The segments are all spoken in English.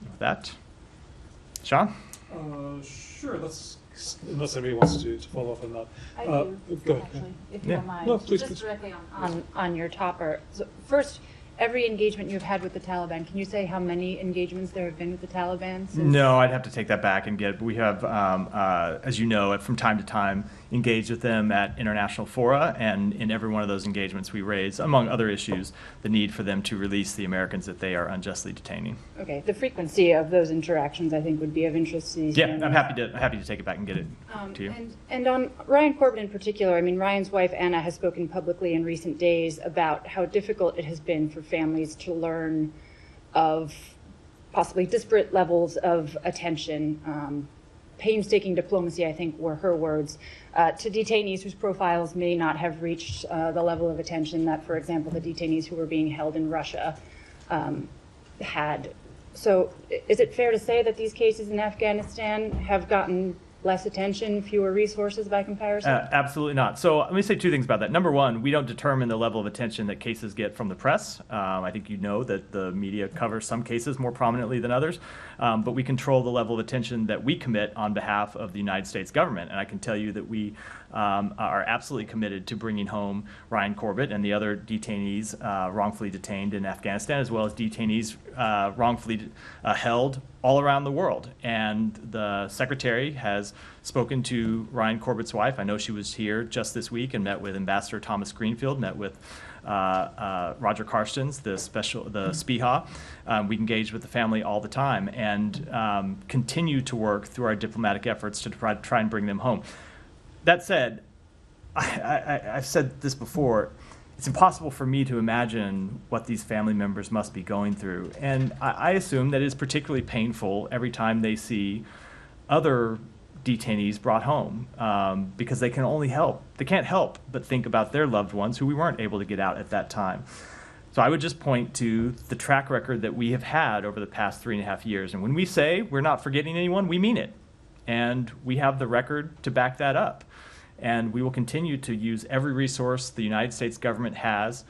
With that, Sean? Sure, unless anybody wants to follow up on that. I do, Go ahead. actually, if you Yeah. don't mind. No, please, Just please. directly on your topper. So first, every engagement you've had with the Taliban, can you say how many engagements there have been with the Taliban? Since No, I'd have to take that back and we have, as you know, from time to time, engaged with them at international fora, and in every one of those engagements we raise, among other issues, the need for them to release the Americans that they are unjustly detaining. Okay, the frequency of those interactions, I think, would be of interest to these Yeah, families. I'm happy to take it back and get it to you. And on Ryan Corbett in particular, I mean, Ryan's wife, Anna, has spoken publicly in recent days about how difficult it has been for families to learn of possibly disparate levels of attention. Painstaking diplomacy, I think, were her words, to detainees whose profiles may not have reached the level of attention that, for example, the detainees who were being held in Russia had. So is it fair to say that these cases in Afghanistan have gotten less attention, fewer resources by comparison? Absolutely not. So let me say two things about that. Number one, we don't determine the level of attention that cases get from the press. I think you know that the media covers some cases more prominently than others, but we control the level of attention that we commit on behalf of the United States government. And I can tell you that we are absolutely committed to bringing home Ryan Corbett and the other detainees wrongfully detained in Afghanistan, as well as detainees wrongfully held all around the world. And the Secretary has spoken to Ryan Corbett's wife. I know she was here just this week and met with Ambassador Thomas Greenfield, met with Roger Karstens, the SPIHA. We engage with the family all the time and continue to work through our diplomatic efforts to try and bring them home. That said, I've said this before, it's impossible for me to imagine what these family members must be going through. And I assume that it is particularly painful every time they see other detainees brought home because they can't help but think about their loved ones who we weren't able to get out at that time. So I would just point to the track record that we have had over the past 3.5 years. And when we say we're not forgetting anyone, we mean it. And we have the record to back that up. And we will continue to use every resource the United States government has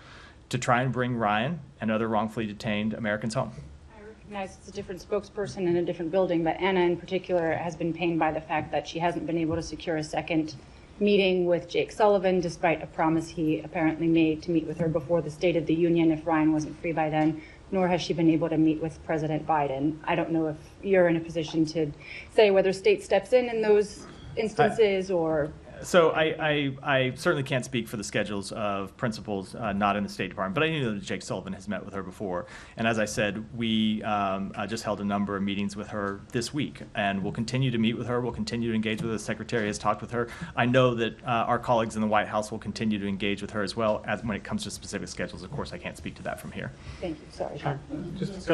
to try and bring Ryan and other wrongfully detained Americans home. I recognize it's a different spokesperson in a different building, but Anna in particular has been pained by the fact that she hasn't been able to secure a second meeting with Jake Sullivan, despite a promise he apparently made to meet with her before the State of the Union if Ryan wasn't free by then, nor has she been able to meet with President Biden. I don't know if you're in a position to say whether state steps in those instances or... So I certainly can't speak for the schedules of principals not in the State Department, but I know that Jake Sullivan has met with her before. And as I said, we just held a number of meetings with her this week, and we'll continue to meet with her. We'll continue to engage with her. The Secretary has talked with her. I know that our colleagues in the White House will continue to engage with her as well as when it comes to specific schedules. Of course, I can't speak to that from here. Thank you. Sorry, Sean. Just